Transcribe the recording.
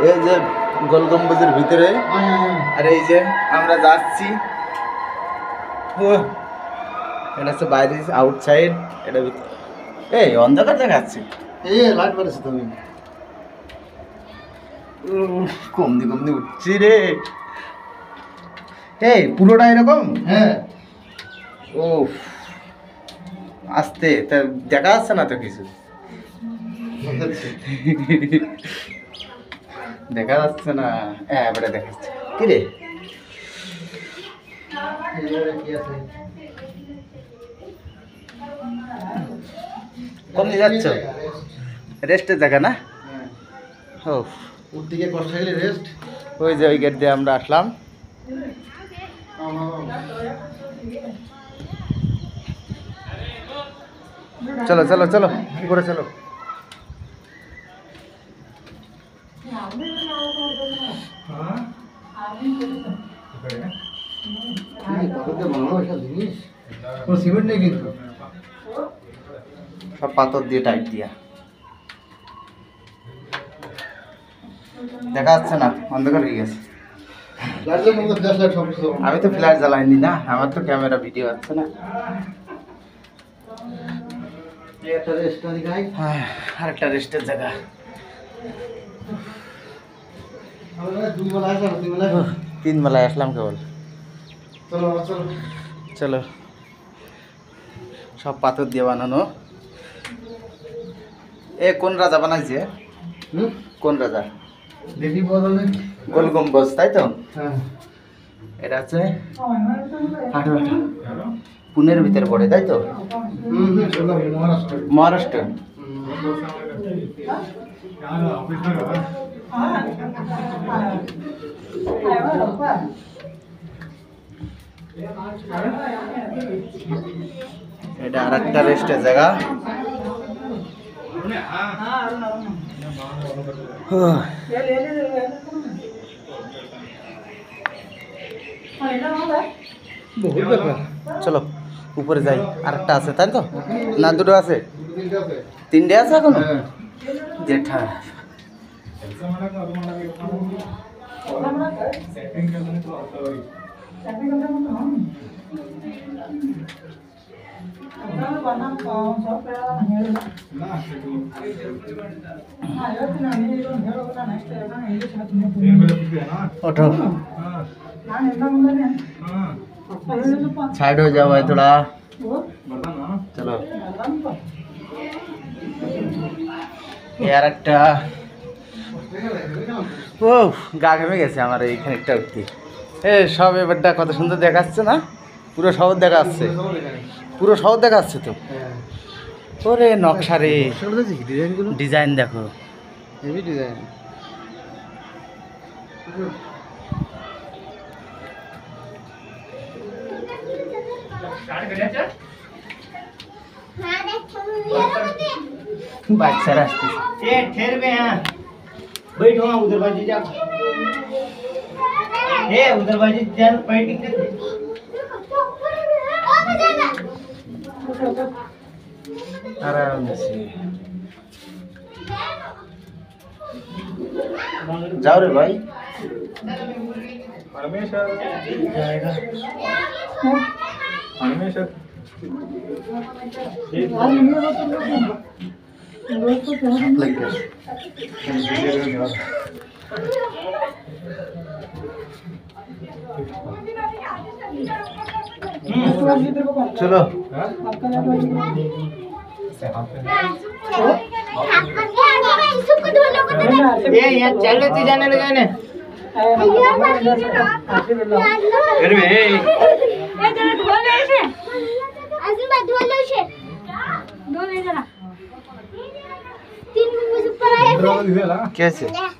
এই যে গোল গম্বুজের ভিতরে, আর এই যে আমরা যাচ্ছি, এটা হচ্ছে বাইরে আউটসাইড, এটা এই অন্ধকার দেখাচ্ছে, এই লাইট মারছে তুমি কমদি কমদি উঠছি রে। এই পুরোটা এরকম? হ্যাঁ ও আস্তে, তা দেখা যাচ্ছে না তো কিছু, দেখা যাচ্ছে না। হ্যাঁ এবারে দেখা যাচ্ছে। কি রে কমে যাচ্ছ? রেস্টের জায়গা না? ও ওর দিকে কষ্ট গেলে রেস্ট। ওই যে ওই গেট দিয়ে আমরা আসলাম। চলো চলো চলো উপরে চলো। সিমেন্ট নেই কিন্তু, সব পাথর দিয়ে টাইট দিয়া, দেখা যাচ্ছে না, অন্ধকার হয়ে গেছে। আমি তো ফ্ল্যাশ জ্বালাইনি না, আমার তো ক্যামেরা ভিডিও আছে না। আরেকটা রেস্টের জায়গা। তিন বেলায় আসলাম কেবল। চলো, সব পাথর দিয়ে বানানো। এ কোন রাজা বানাইছে? কোন রাজা? গোল গম্বুজ, তাই তো? এটা হচ্ছে পুনের ভিতরে পড়ে, তাই তো? মহারাষ্ট্র। এটা আর একটা রেস্টের জায়গা। বহুত ব্যাপার। চলো উপরে যাই। আরেকটা আছে, তাই তো? না দুটো আছে? তিনটে আছে এখনো? জেঠা ওঠো, साइड हो जाओ भाई थोड़ा। चलो यार একটা ও গা ঘেমে গেছে আমার এইখানে একটা উঠতে। এ সব এবারটা কত সুন্দর দেখাচ্ছে না? পুরো শহর দেখাচ্ছে, পুরো শহর দেখাচ্ছে তো। ওরে নকশা রে, ডিজাইন দেখো, হেভি ডিজাইন। বাচ্চারা আসতেছে। बैठो वहाँ उधर बाजी जा, उधर बाजी जा, फाइटिंग करते आराम से जाओ रे भाई। परमेश्वर जाएगा, परमेश्वर like this। चलो ये यहाँ चलो तो जाने लगा ने। अरे भाई ये जरा ढोल ले से, अजून बात ढोल ले से, ढोल ले जरा, तीन मुझे ऊपर आए कैसे?